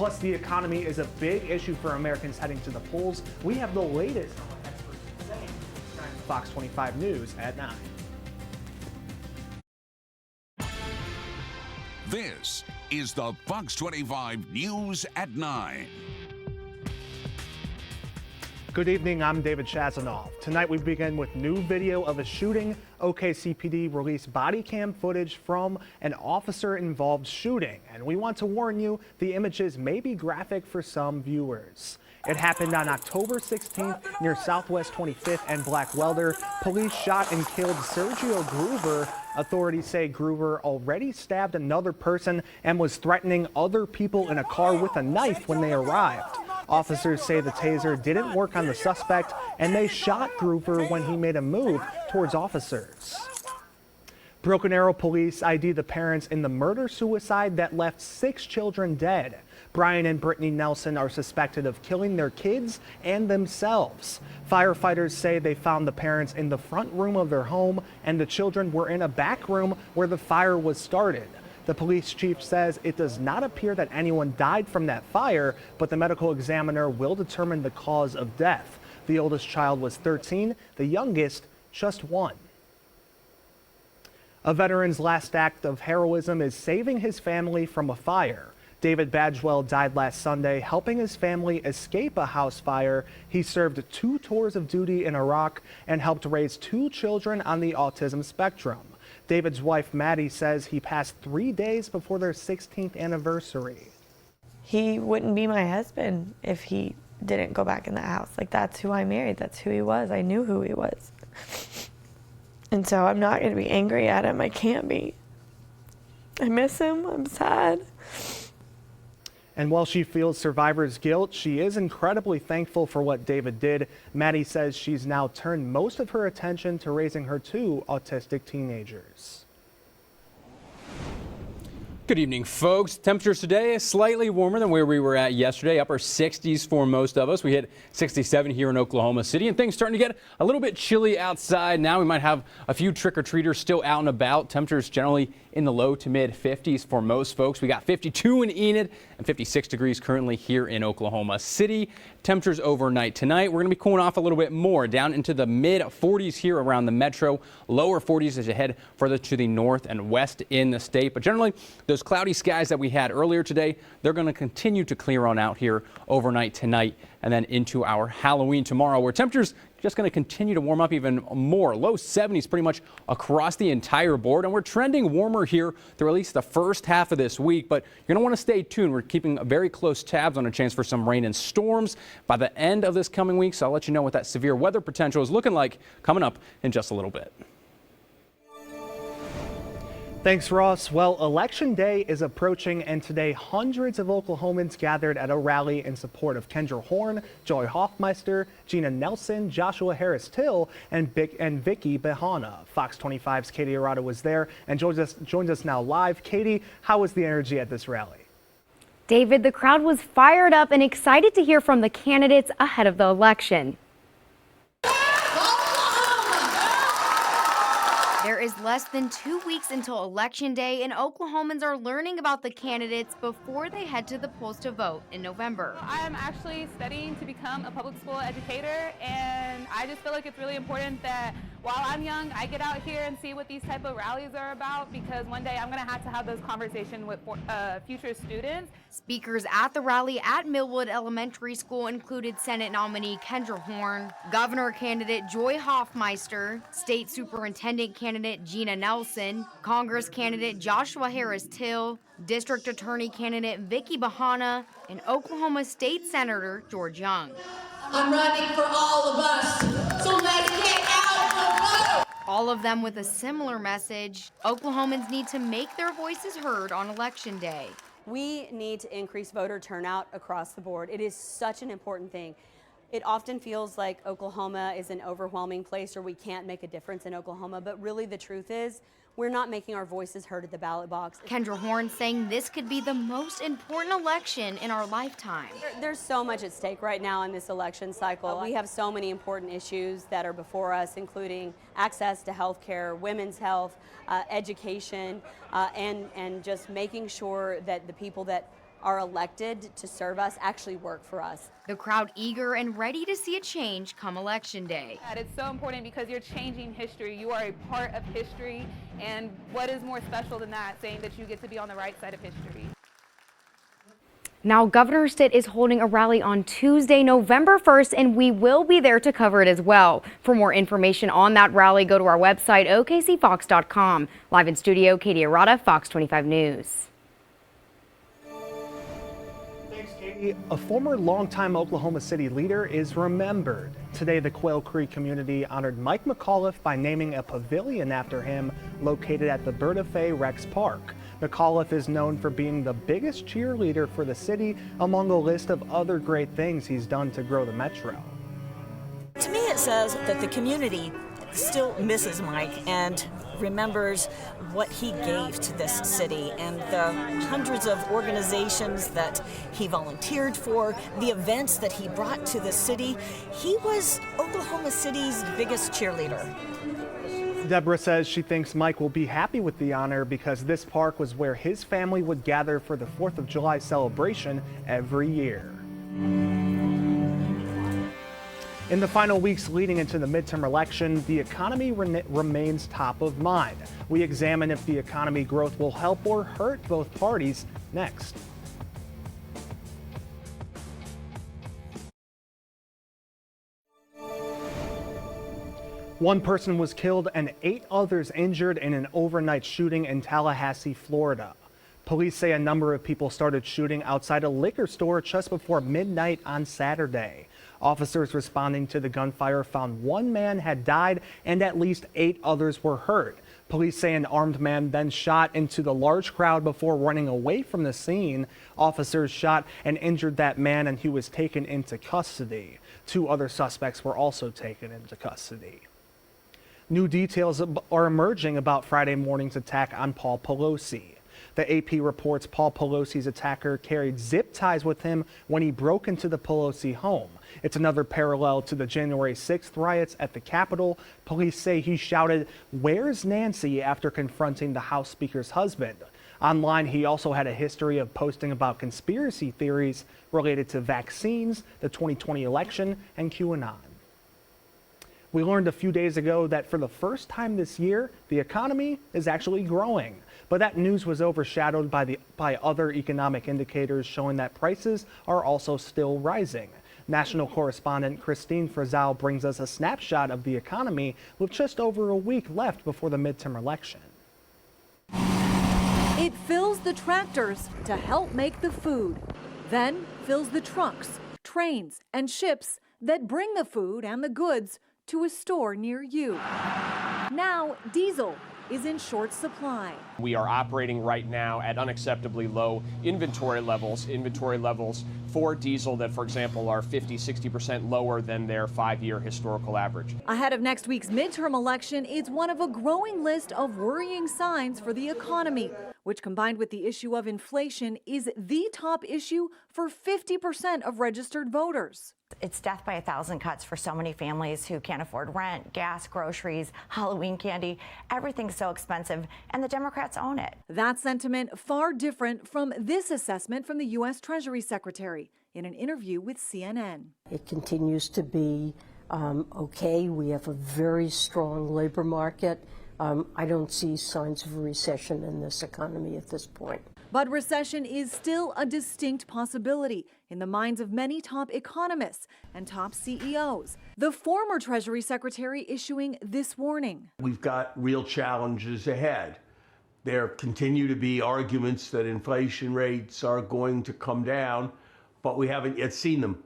Plus, the economy is a big issue for Americans heading to the polls. We have the latest on what experts say. Fox 25 News at 9. This is the Fox 25 News at 9. Good evening, I'm David Chasanov. Tonight we begin with new video of a shooting. OKCPD released body cam footage from an officer-involved shooting. And we want to warn you, the images may be graphic for some viewers. It happened on October 16th near Southwest 25th and Black Welder. Police shot and killed Sergio Groover. Authorities say Groover already stabbed another person and was threatening other people in a car with a knife when they arrived. Officers say the taser didn't work on the suspect, and they shot Groover when he made a move towards officers. Broken Arrow police ID the parents in the murder-suicide that left 6 children dead. Brian and Brittany Nelson are suspected of killing their kids and themselves. Firefighters say they found the parents in the front room of their home, and the children were in a back room where the fire was started. The police chief says it does not appear that anyone died from that fire, but the medical examiner will determine the cause of death. The oldest child was 13, the youngest just 1. A veteran's last act of heroism is saving his family from a fire. David Badgewell died last Sunday helping his family escape a house fire. He served 2 tours of duty in Iraq and helped raise 2 children on the autism spectrum. David's wife, Maddie, says he passed 3 days before their 16th anniversary. He wouldn't be my husband if he didn't go back in the house. Like, that's who I married. That's who he was. I knew who he was. And so I'm not going to be angry at him. I can't be. I miss him. I'm sad. And while she feels survivor's guilt, she is incredibly thankful for what David did. Maddie says she's now turned most of her attention to raising her 2 autistic teenagers. Good evening, folks. Temperatures today is slightly warmer than where we were at yesterday, upper 60s for most of us. We hit 67 here in Oklahoma City, and things starting to get a little bit chilly outside. Now we might have a few trick-or-treaters still out and about. Temperatures generally in the low to mid 50s for most folks. We got 52 in Enid and 56 degrees currently here in Oklahoma City. Temperatures overnight tonight, we're going to be cooling off a little bit more, down into the mid 40s here around the metro, lower 40s as you head further to the north and west in the state. But generally, those cloudy skies that we had earlier today, they're going to continue to clear on out here overnight tonight and then into our Halloween tomorrow, where temperatures just going to continue to warm up even more. Low 70s pretty much across the entire board, and we're trending warmer here through at least the first half of this week, but you're going to want to stay tuned. We're keeping very close tabs on a chance for some rain and storms by the end of this coming week, so I'll let you know what that severe weather potential is looking like coming up in just a little bit. Thanks, Ross. Well, Election Day is approaching, and today hundreds of Oklahomans gathered at a rally in support of Kendra Horn, Joy Hoffmeister, Gina Nelson, Joshua Harris-Till, and Vicky Behana. Fox 25's Katie Arata was there and joins us now live. Katie, how was the energy at this rally? David, the crowd was fired up and excited to hear from the candidates ahead of the election. There is less than 2 weeks until Election Day, and Oklahomans are learning about the candidates before they head to the polls to vote in November. I am actually studying to become a public school educator, and I just feel like it's really important that while I'm young, I get out here and see what these type of rallies are about, because one day I'm going to have those conversations with future students. Speakers at the rally at Millwood Elementary School included Senate nominee Kendra Horn, Governor candidate Joy Hoffmeister, State Superintendent candidate Gina Nelson, Congress candidate Joshua Harris-Till, District Attorney candidate Vicky Behana, and Oklahoma State Senator George Young. I'm running for all of us, so let's get out and vote! All of them with a similar message. Oklahomans need to make their voices heard on Election Day. We need to increase voter turnout across the board. It is such an important thing. It often feels like Oklahoma is an overwhelming place, or we can't make a difference in Oklahoma, but really the truth is we're not making our voices heard at the ballot box. Kendra Horn saying this could be the most important election in our lifetime. There's so much at stake right now in this election cycle. We have so many important issues that are before us, including access to health care, women's health, education, and just making sure that the people that are elected to serve us actually work for us. The crowd eager and ready to see a change come Election Day. It's so important because you're changing history. You are a part of history, and what is more special than that, saying that you get to be on the right side of history. Now, Governor Stitt is holding a rally on Tuesday, November 1st, and we will be there to cover it as well. For more information on that rally, go to our website, okcfox.com. Live in studio, Katie Arata, Fox 25 News. Thanks, Katie. A former longtime Oklahoma City leader is remembered. Today, the Quail Creek community honored Mike McAuliffe by naming a pavilion after him located at the Berta Fay Rex Park. McAuliffe is known for being the biggest cheerleader for the city among a list of other great things he's done to grow the metro. To me, it says that the community still misses Mike and remembers what he gave to this city and the hundreds of organizations that he volunteered for, the events that he brought to the city. He was Oklahoma City's biggest cheerleader. Deborah says she thinks Mike will be happy with the honor because this park was where his family would gather for the 4th of July celebration every year. In the final weeks leading into the midterm election, the economy remains top of mind. We examine if the economy growth will help or hurt both parties next. One person was killed and 8 others injured in an overnight shooting in Tallahassee, Florida. Police say a number of people started shooting outside a liquor store just before midnight on Saturday. Officers responding to the gunfire found 1 man had died and at least 8 others were hurt. Police say an armed man then shot into the large crowd before running away from the scene. Officers shot and injured that man and he was taken into custody. 2 other suspects were also taken into custody. New details are emerging about Friday morning's attack on Paul Pelosi. The AP reports Paul Pelosi's attacker carried zip ties with him when he broke into the Pelosi home. It's another parallel to the January 6th riots at the Capitol. Police say he shouted, "Where's Nancy?" after confronting the House Speaker's husband. Online, he also had a history of posting about conspiracy theories related to vaccines, the 2020 election, and QAnon. We learned a few days ago that for the first time this year, the economy is actually growing. But that news was overshadowed by other economic indicators showing that prices are also still rising. National correspondent Christine Frizzell brings us a snapshot of the economy with just over a week left before the midterm election. It fills the tractors to help make the food, then fills the trucks, trains, and ships that bring the food and the goods to a store near you. Now, diesel is in short supply. We are operating right now at unacceptably low inventory levels for diesel that, for example, are 50-60% lower than their 5-year historical average. Ahead of next week's midterm election, it's one of a growing list of worrying signs for the economy, which combined with the issue of inflation is the top issue for 50% of registered voters. It's death by 1,000 cuts for so many families who can't afford rent, gas, groceries, Halloween candy. Everything's so expensive, and the Democrats own it. That sentiment far different from this assessment from the U.S. Treasury Secretary in an interview with CNN. It continues to be okay. We have a very strong labor market. I don't see signs of a recession in this economy at this point. But recession is still a distinct possibility in the minds of many top economists and top CEOs. The former Treasury Secretary issuing this warning. We've got real challenges ahead. There continue to be arguments that inflation rates are going to come down, but we haven't yet seen them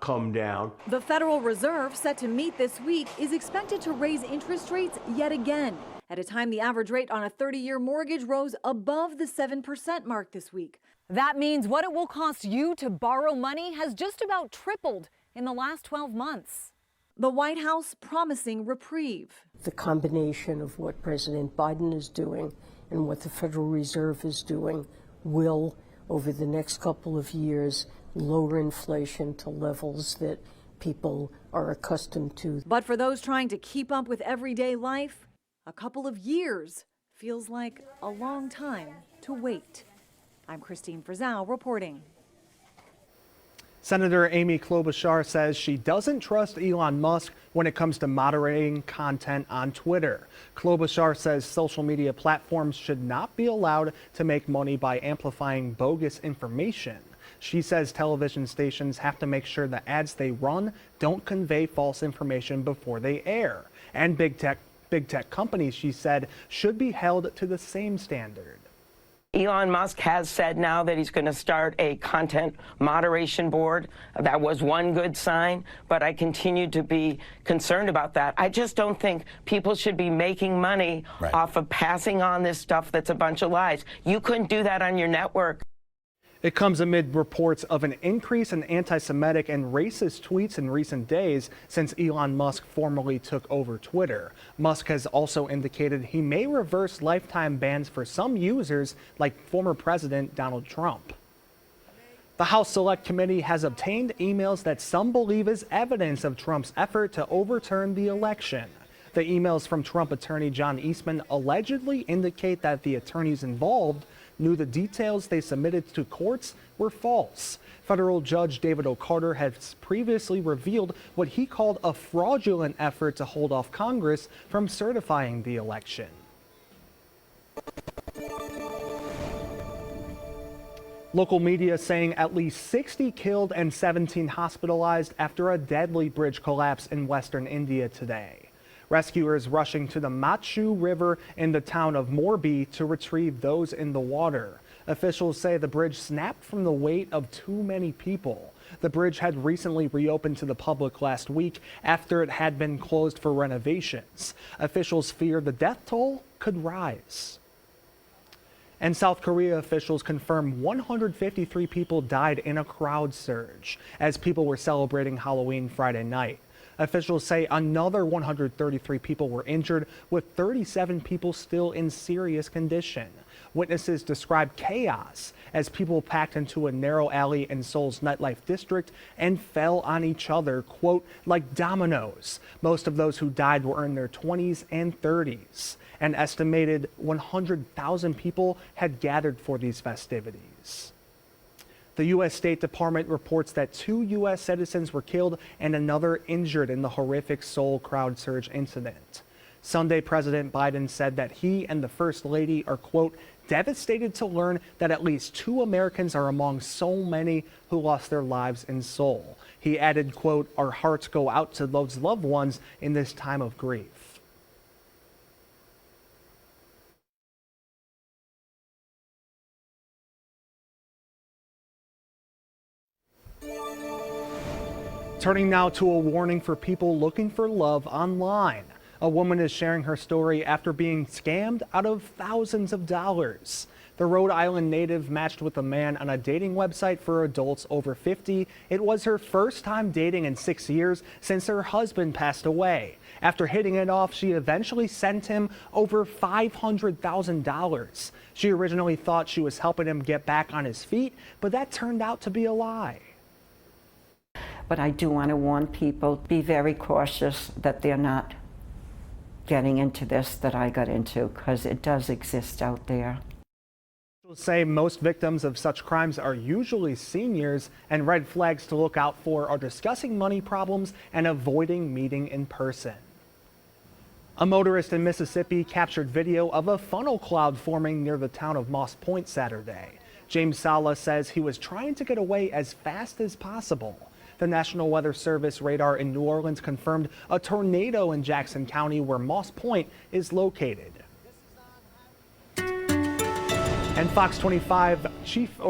come down. The Federal Reserve, set to meet this week, is expected to raise interest rates yet again, at a time the average rate on a 30-year mortgage rose above the 7% mark this week. That means what it will cost you to borrow money has just about tripled in the last 12 months. The White House promising reprieve. The combination of what President Biden is doing and what the Federal Reserve is doing will, over the next couple of years, lower inflation to levels that people are accustomed to. But for those trying to keep up with everyday life, a couple of years feels like a long time to wait. I'm Christine Frizzell reporting. Senator Amy Klobuchar says she doesn't trust Elon Musk when it comes to moderating content on Twitter. Klobuchar says social media platforms should not be allowed to make money by amplifying bogus information. She says television stations have to make sure the ads they run don't convey false information before they air. And big tech companies, she said, should be held to the same standard. Elon Musk has said now that he's going to start a content moderation board. That was one good sign, but I continue to be concerned about that. I just don't think people should be making money off of passing on this stuff that's a bunch of lies. You couldn't do that on your network. It comes amid reports of an increase in anti-Semitic and racist tweets in recent days since Elon Musk formally took over Twitter. Musk has also indicated he may reverse lifetime bans for some users, like former President Donald Trump. The House Select Committee has obtained emails that some believe is evidence of Trump's effort to overturn the election. The emails from Trump attorney John Eastman allegedly indicate that the attorneys involved knew the details they submitted to courts were false. Federal Judge David O'Carter has previously revealed what he called a fraudulent effort to hold off Congress from certifying the election. Local media saying at least 60 killed and 17 hospitalized after a deadly bridge collapse in western India today. Rescuers rushing to the Machu River in the town of Morbi to retrieve those in the water. Officials say the bridge snapped from the weight of too many people. The bridge had recently reopened to the public last week after it had been closed for renovations. Officials fear the death toll could rise. And South Korea officials confirm 153 people died in a crowd surge as people were celebrating Halloween Friday night. Officials say another 133 people were injured, with 37 people still in serious condition. Witnesses described chaos as people packed into a narrow alley in Seoul's nightlife district and fell on each other, quote, like dominoes. Most of those who died were in their 20s and 30s. An estimated 100,000 people had gathered for these festivities. The U.S. State Department reports that 2 U.S. citizens were killed and another injured in the horrific Seoul crowd surge incident. Sunday, President Biden said that he and the First Lady are, quote, devastated to learn that at least 2 Americans are among so many who lost their lives in Seoul. He added, quote, our hearts go out to those loved ones in this time of grief. Turning now to a warning for people looking for love online. A woman is sharing her story after being scammed out of thousands of dollars. The Rhode Island native matched with a man on a dating website for adults over 50. It was her first time dating in 6 years since her husband passed away. After hitting it off, she eventually sent him over $500,000. She originally thought she was helping him get back on his feet, but that turned out to be a lie. But I do want to warn people, be very cautious that they're not getting into this that I got into, because it does exist out there. Officials say most victims of such crimes are usually seniors, and red flags to look out for are discussing money problems and avoiding meeting in person. A motorist in Mississippi captured video of a funnel cloud forming near the town of Moss Point Saturday. James Sala says he was trying to get away as fast as possible. The National Weather Service radar in New Orleans confirmed a tornado in Jackson County, where Moss Point is located. And Fox 25 chief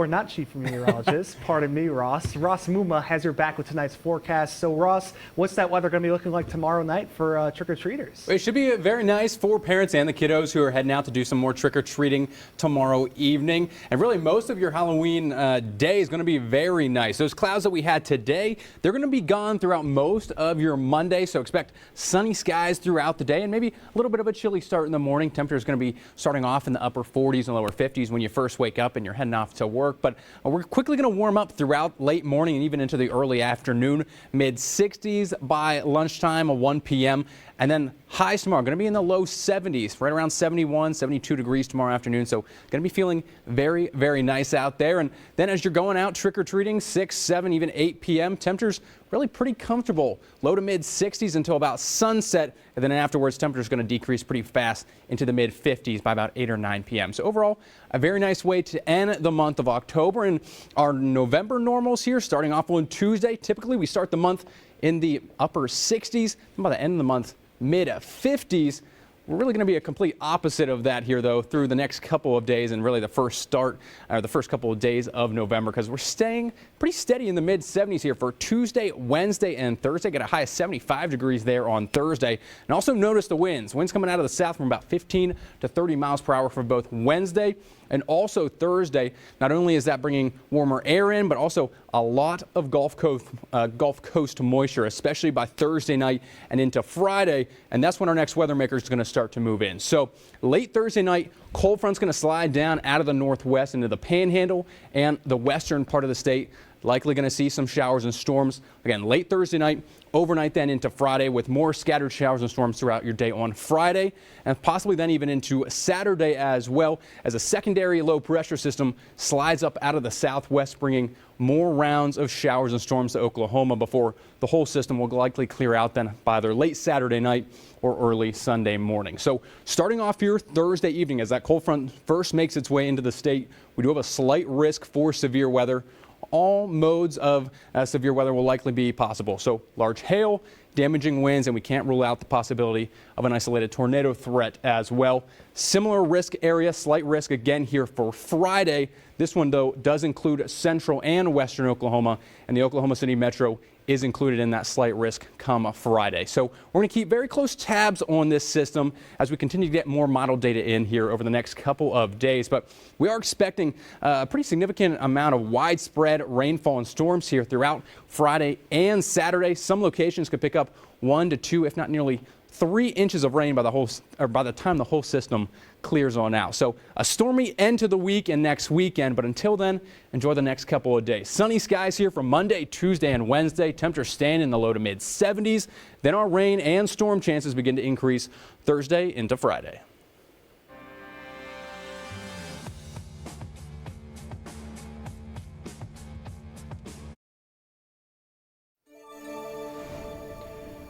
meteorologist, pardon me, Ross Muma has your back with tonight's forecast. So Ross, what's that weather going to be looking like tomorrow night for trick-or-treaters? It should be very nice for parents and the kiddos who are heading out to do some more trick-or-treating tomorrow evening. And really, most of your Halloween day is going to be very nice. Those clouds that we had today, they're going to be gone throughout most of your Monday. So expect sunny skies throughout the day and maybe a little bit of a chilly start in the morning. Temperature is going to be starting off in the upper 40s and lower 50s when you first wake up and you're heading off to work. But we're quickly going to warm up throughout late morning and even into the early afternoon. Mid 60s by lunchtime, 1 p.m. and then Highs tomorrow going to be in the low 70s, right around 71, 72 degrees tomorrow afternoon. So going to be feeling very, very nice out there. And then as you're going out trick-or-treating, 6, 7, even 8 p.m., temperatures really pretty comfortable. Low to mid 60s until about sunset. And then afterwards, temperatures going to decrease pretty fast into the mid 50s by about 8 or 9 p.m. So overall, a very nice way to end the month of October. And our November normals here starting off on Tuesday. Typically, we start the month in the upper 60s. And by the end of the month, mid 50s. We're really going to be a complete opposite of that here, though, through the next couple of days and really the first couple of days of November, because we're staying pretty steady in the mid 70s here for Tuesday, Wednesday, and Thursday. Get a high of 75 degrees there on Thursday. And also notice the winds. Winds coming out of the south from about 15 to 30 miles per hour for both Wednesday and also Thursday. Not only is that bringing warmer air in, but also a lot of Gulf Coast moisture, especially by Thursday night and into Friday. And that's when our next weather maker is going to start to move in. So late Thursday night, cold front's going to slide down out of the northwest into the Panhandle and the western part of the state. Likely going to see some showers and storms again late Thursday night, overnight then into Friday, with more scattered showers and storms throughout your day on Friday, and possibly then even into Saturday as well, as a secondary low pressure system slides up out of the southwest, bringing more rounds of showers and storms to Oklahoma before the whole system will likely clear out then by either late Saturday night or early Sunday morning. So starting off here Thursday evening, as that cold front first makes its way into the state, we do have a slight risk for severe weather. All modes of severe weather will likely be possible. So large hail, damaging winds, and we can't rule out the possibility of an isolated tornado threat as well. Similar risk area, slight risk again here for Friday. This one, though, does include central and western Oklahoma, and the Oklahoma City metro is included in that slight risk come Friday. So we're going to keep very close tabs on this system as we continue to get more model data in here over the next couple of days. But we are expecting a pretty significant amount of widespread rainfall and storms here throughout Friday and Saturday. Some locations could pick up 1 to 2, if not nearly 3 inches of rain by the time the whole system clears on out. So a stormy end to the week and next weekend, but until then, enjoy the next couple of days. Sunny skies here for Monday, Tuesday, and Wednesday. Temperatures staying in the low to mid 70s. Then our rain and storm chances begin to increase Thursday into Friday.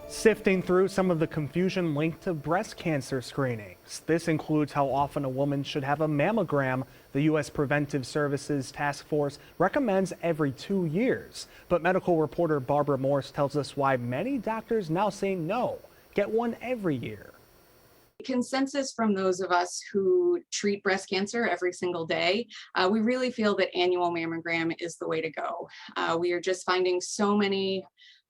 Sifting through some of the confusion linked to breast cancer screenings. This includes how often a woman should have a mammogram. The U.S. Preventive Services Task Force recommends every 2 years. But medical reporter Barbara Morse tells us why many doctors now say no, get one every year. Consensus from those of us who treat breast cancer every single day, we really feel that annual mammogram is the way to go. We are just finding so many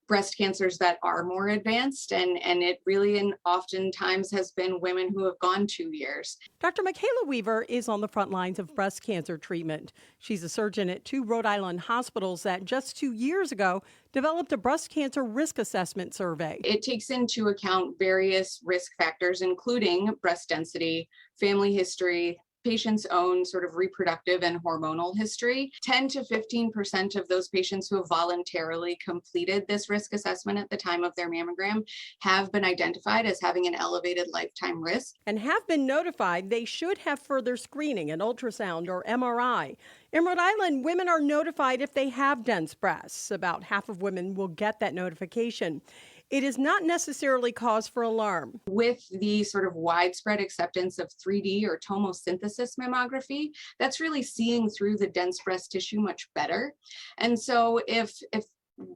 breast cancers that are more advanced, and it really and oftentimes has been women who have gone 2 years. Dr. Michaela Weaver is on the front lines of breast cancer treatment. She's a surgeon at 2 Rhode Island hospitals that just 2 years ago developed a breast cancer risk assessment survey. It takes into account various risk factors, including breast density, family history, patient's own sort of reproductive and hormonal history. 10 to 15% of those patients who have voluntarily completed this risk assessment at the time of their mammogram have been identified as having an elevated lifetime risk. And have been notified they should have further screening, an ultrasound or MRI. In Rhode Island, women are notified if they have dense breasts. About half of women will get that notification. It is not necessarily cause for alarm. With the sort of widespread acceptance of 3D or tomosynthesis mammography, that's really seeing through the dense breast tissue much better. And so if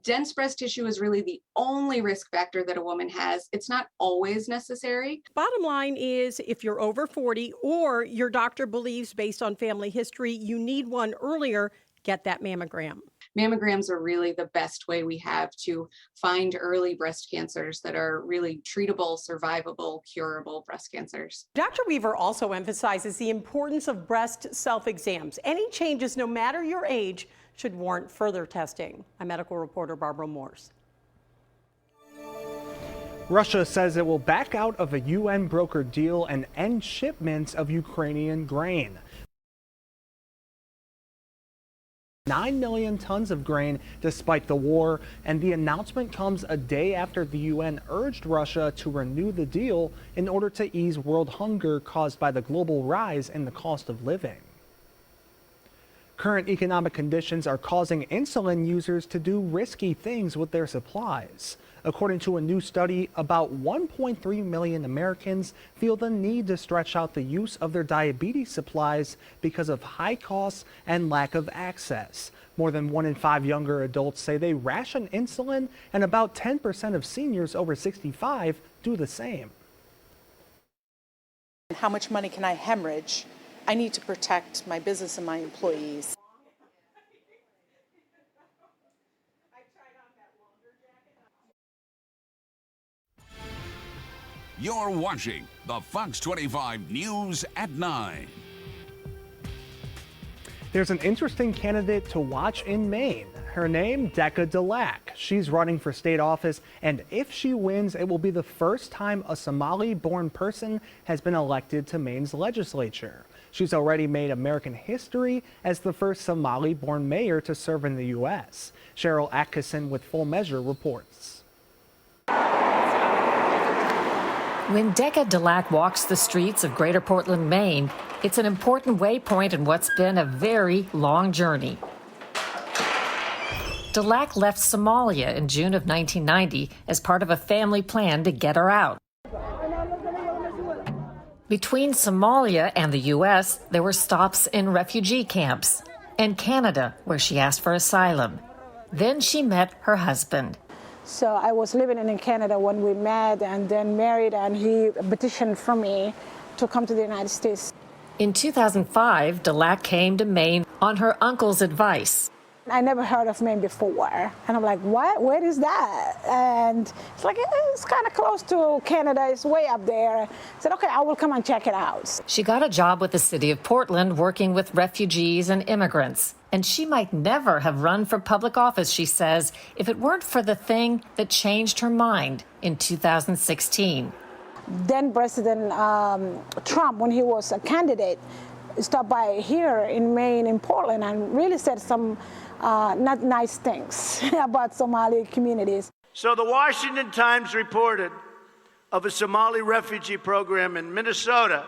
dense breast tissue is really the only risk factor that a woman has, it's not always necessary. Bottom line is, if you're over 40 or your doctor believes based on family history you need one earlier, get that mammogram. Mammograms are really the best way we have to find early breast cancers that are really treatable, survivable, curable breast cancers. Dr. Weaver also emphasizes the importance of breast self-exams. Any changes, no matter your age, should warrant further testing. I'm medical reporter Barbara Morse. Russia says it will back out of a UN brokered deal and end shipments of Ukrainian grain. 9 million tons of grain despite the war, and the announcement comes a day after the UN urged Russia to renew the deal in order to ease world hunger caused by the global rise in the cost of living. Current economic conditions are causing insulin users to do risky things with their supplies. According to a new study, about 1.3 million Americans feel the need to stretch out the use of their diabetes supplies because of high costs and lack of access. More than 1 in 5 younger adults say they ration insulin, and about 10% of seniors over 65 do the same. How much money can I hemorrhage? I need to protect my business and my employees. You're watching the Fox 25 News at 9. There's an interesting candidate to watch in Maine. Her name, Decca Delac. She's running for state office, and if she wins, it will be the first time a Somali-born person has been elected to Maine's legislature. She's already made American history as the first Somali-born mayor to serve in the U.S. Cheryl Atkinson with Full Measure reports. When Decca Delac walks the streets of Greater Portland, Maine, it's an important waypoint in what's been a very long journey. Delac left Somalia in June of 1990 as part of a family plan to get her out. Between Somalia and the U.S., there were stops in refugee camps, and Canada, where she asked for asylum. Then she met her husband. So I was living in Canada when we met and then married, and he petitioned for me to come to the United States. In 2005, Delac came to Maine on her uncle's advice. I never heard of Maine before, and I'm like, what? Where is that? And it's like, it's kind of close to Canada. It's way up there. I said, okay, I will come and check it out. She got a job with the city of Portland working with refugees and immigrants. And she might never have run for public office, she says, if it weren't for the thing that changed her mind in 2016. Then President Trump, when he was a candidate, stopped by here in Maine, in Portland, and really said some not nice things about Somali communities. So the Washington Times reported of a Somali refugee program in Minnesota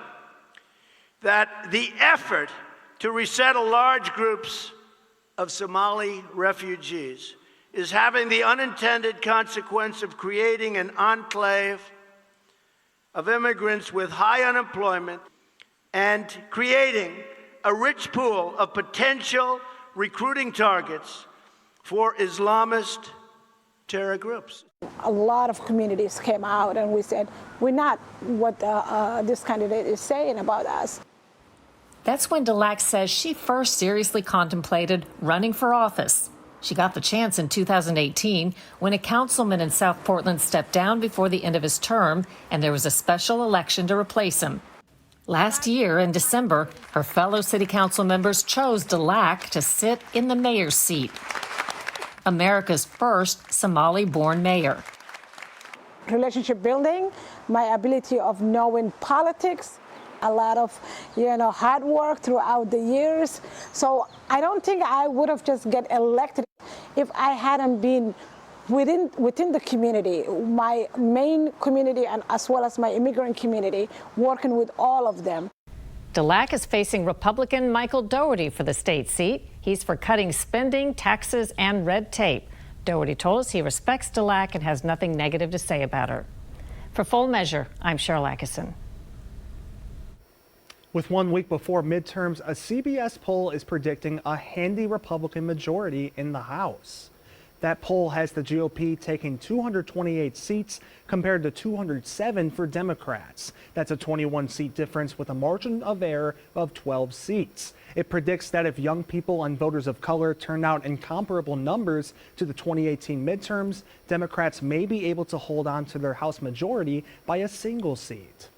that the effort to resettle large groups of Somali refugees is having the unintended consequence of creating an enclave of immigrants with high unemployment and creating a rich pool of potential recruiting targets for Islamist terror groups. A lot of communities came out and we said, we're not what this candidate is saying about us. That's when Delac says she first seriously contemplated running for office. She got the chance in 2018 when a councilman in South Portland stepped down before the end of his term, and there was a special election to replace him. Last year, in December, her fellow city council members chose Delac to sit in the mayor's seat, America's first Somali-born mayor. Relationship building, my ability of knowing politics, a lot of, hard work throughout the years. So I don't think I would have just get elected if I hadn't been within the community, my main community, and as well as my immigrant community, working with all of them. Delac is facing Republican Michael Dougherty for the state seat. He's for cutting spending, taxes, and red tape. Dougherty told us he respects Delac and has nothing negative to say about her. For Full Measure, I'm Cheryl Atkinson. With 1 week before midterms, a CBS poll is predicting a handy Republican majority in the House. That poll has the GOP taking 228 seats compared to 207 for Democrats. That's a 21-seat difference with a margin of error of 12 seats. It predicts that if young people and voters of color turn out in comparable numbers to the 2018 midterms, Democrats may be able to hold on to their House majority by a single seat.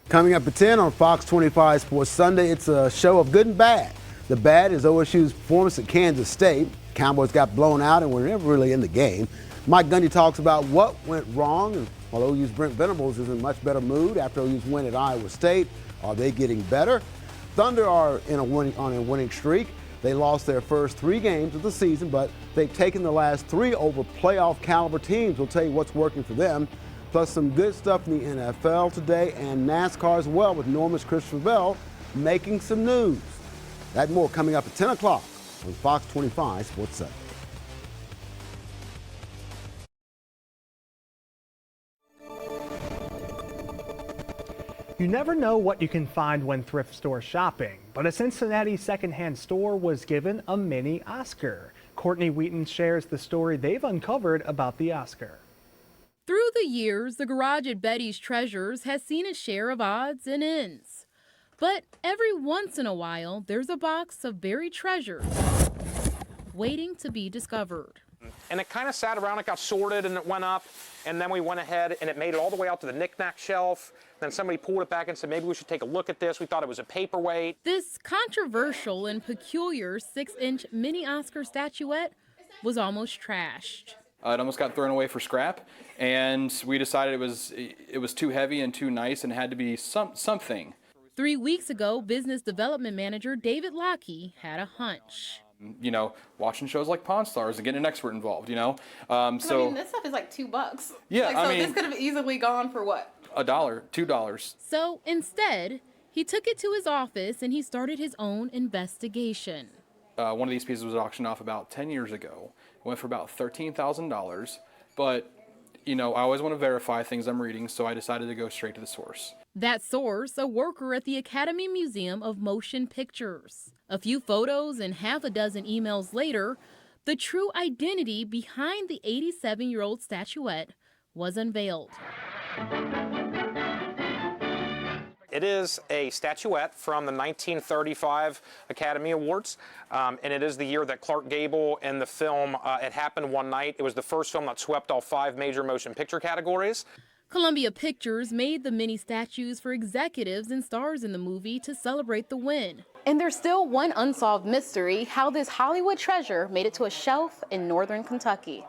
Coming up at 10 on Fox 25 Sports Sunday, it's a show of good and bad. The bad is OSU's performance at Kansas State. Cowboys got blown out and were never really in the game. Mike Gundy talks about what went wrong, and while OU's Brent Venables is in much better mood after OU's win at Iowa State, are they getting better? Thunder are on a winning streak. They lost their first 3 games of the season, but they've taken the last 3 over playoff caliber teams. We'll tell you what's working for them. Plus some good stuff in the NFL today and NASCAR as well, with Norman's Christopher Bell making some news. That and more coming up at 10 o'clock on Fox 25 Sports 7. You never know what you can find when thrift store shopping, but a Cincinnati secondhand store was given a mini Oscar. Courtney Wheaton shares the story they've uncovered about the Oscar. Through the years, the garage at Betty's Treasures has seen its share of odds and ends. But every once in a while, there's a box of buried treasures waiting to be discovered. And it kind of sat around, it got sorted and it went up, and then we went ahead and it made it all the way out to the knick-knack shelf. Then somebody pulled it back and said, maybe we should take a look at this. We thought it was a paperweight. This controversial and peculiar 6-inch mini Oscar statuette was almost trashed. It almost got thrown away for scrap, and we decided it was too heavy and too nice and had to be something. 3 weeks ago, business development manager David Lockey had a hunch. You know, watching shows like Pawn Stars and getting an expert involved, you know. So I mean, this stuff is like $2. Yeah, like, so this could have easily gone for what? $1, $2. So instead, he took it to his office and he started his own investigation. One of these pieces was auctioned off about 10 years ago. It went for about $13,000, but you know, I always want to verify things I'm reading, so I decided to go straight to the source. That source, a worker at the Academy Museum of Motion Pictures. A few photos and half a dozen emails later, the true identity behind the 87-year-old statuette was unveiled. It is a statuette from the 1935 Academy Awards, and it is the year that Clark Gable in the film It Happened One Night. It was the first film that swept all 5 major motion picture categories. Columbia Pictures made the mini statues for executives and stars in the movie to celebrate the win. And there's still one unsolved mystery, how this Hollywood treasure made it to a shelf in northern Kentucky.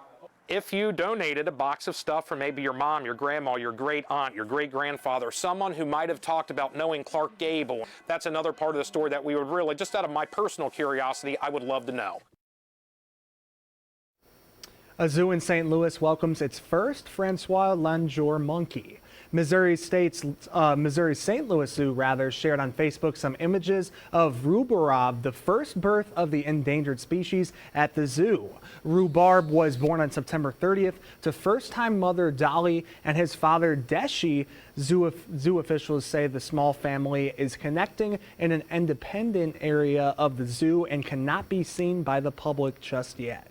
If you donated a box of stuff from maybe your mom, your grandma, your great aunt, your great grandfather, someone who might have talked about knowing Clark Gable, that's another part of the story that we would really, just out of my personal curiosity, I would love to know. A zoo in St. Louis welcomes its first Francois Langeur monkey. Missouri St. Louis Zoo shared on Facebook some images of Rhubarb, the first birth of the endangered species at the zoo. Rhubarb was born on September 30th to first-time mother Dolly and his father Deshi. Zoo officials say the small family is connecting in an independent area of the zoo and cannot be seen by the public just yet.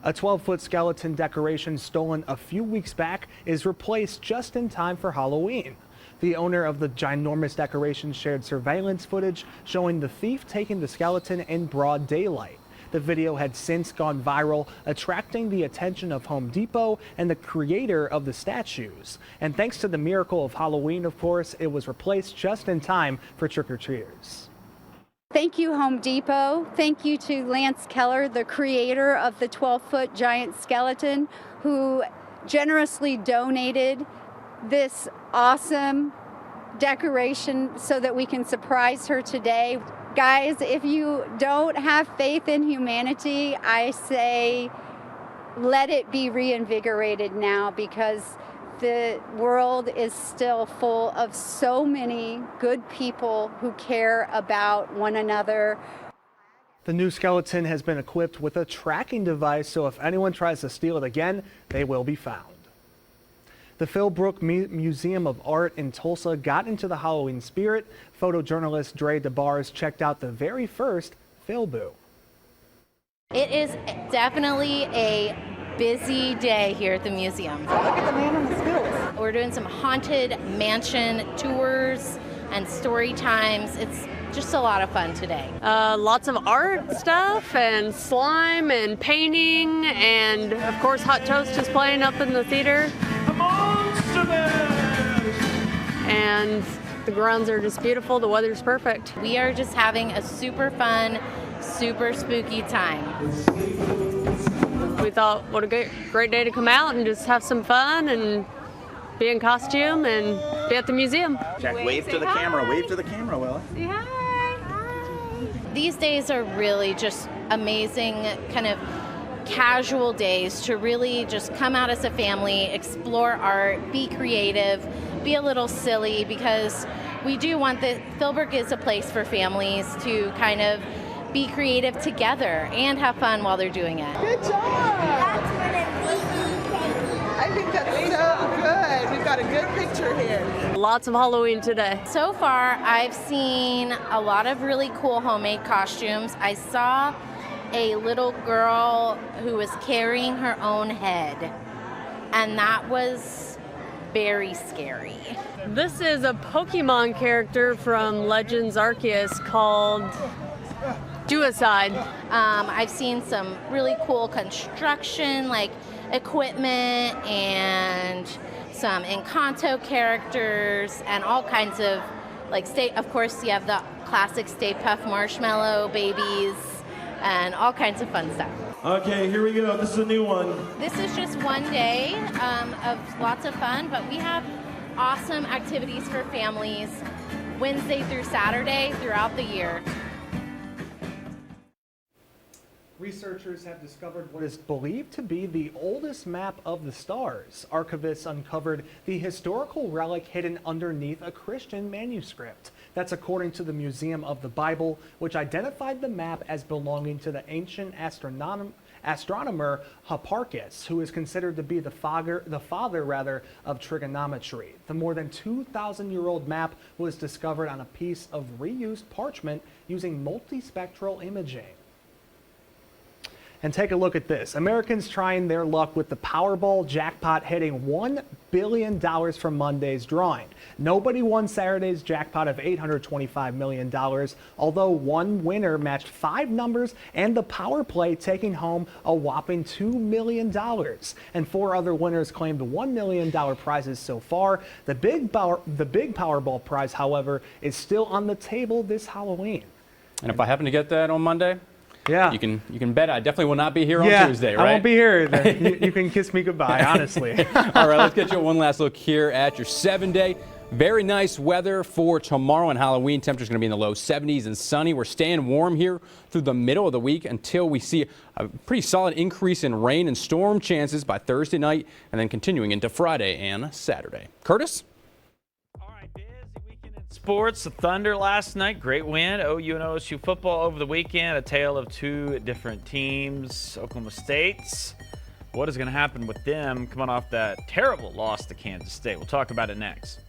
A 12-foot skeleton decoration stolen a few weeks back is replaced just in time for Halloween. The owner of the ginormous decoration shared surveillance footage showing the thief taking the skeleton in broad daylight. The video had since gone viral, attracting the attention of Home Depot and the creator of the statues. And thanks to the miracle of Halloween, of course, it was replaced just in time for trick-or-treaters. Thank you, Home Depot. Thank you to Lance Keller, the creator of the 12-foot giant skeleton, who generously donated this awesome decoration so that we can surprise her today. Guys, if you don't have faith in humanity, I say let it be reinvigorated now, because the world is still full of so many good people who care about one another. The new skeleton has been equipped with a tracking device, so if anyone tries to steal it again, they will be found. The Philbrook Museum of Art in Tulsa got into the Halloween spirit. Photojournalist Dre DeBars checked out the very first Philboo. It is definitely a busy day here at the museum. Look at the man on the stilts. We're doing some haunted mansion tours and story times. It's just a lot of fun today. Lots of art stuff and slime and painting, and of course Hot Toast is playing up in the theater. The Monster Mash! And the grounds are just beautiful. The weather's perfect. We are just having a super fun, super spooky time. We thought, what a great day to come out and just have some fun and be in costume and be at the museum. Jack, wave to the camera. Wave to the camera, Willa. Say hi. These days are really just amazing, kind of casual days to really just come out as a family, explore art, be creative, be a little silly, because we do want Philbrook is a place for families to kind of be creative together and have fun while they're doing it. Good job! I think that's so good. We've got a good picture here. Lots of Halloween today. So far, I've seen a lot of really cool homemade costumes. I saw a little girl who was carrying her own head, and that was very scary. This is a Pokemon character from Legends Arceus called Suicide. I've seen some really cool construction, like equipment, and some Encanto characters, and all kinds of of course you have the classic Stay Puft Marshmallow babies, and all kinds of fun stuff. Okay, here we go. This is a new one. This is just one day of lots of fun, but we have awesome activities for families Wednesday through Saturday throughout the year. Researchers have discovered what is believed to be the oldest map of the stars. Archivists uncovered the historical relic hidden underneath a Christian manuscript. That's according to the Museum of the Bible, which identified the map as belonging to the ancient astronomer Hipparchus, who is considered to be the father of trigonometry. The more than 2,000-year-old map was discovered on a piece of reused parchment using multispectral imaging. And take a look at this. Americans trying their luck with the Powerball jackpot hitting $1 billion from Monday's drawing. Nobody won Saturday's jackpot of $825 million, although one winner matched 5 numbers and the power play taking home a whopping $2 million. And 4 other winners claimed $1 million prizes so far. The big Powerball prize, however, is still on the table this Halloween. And if I happen to get that on Monday, yeah, you can bet I definitely will not be here on Tuesday, right? I won't be here either. You can kiss me goodbye, honestly. All right, let's get you one last look here at your 7-day. Very nice weather for tomorrow and Halloween. Temperature's going to be in the low 70s and sunny. We're staying warm here through the middle of the week until we see a pretty solid increase in rain and storm chances by Thursday night, and then continuing into Friday and Saturday. Curtis? Sports, the Thunder last night, great win. OU and OSU football over the weekend, a tale of 2 different teams. Oklahoma State's, what is going to happen with them coming off that terrible loss to Kansas State? We'll talk about it next.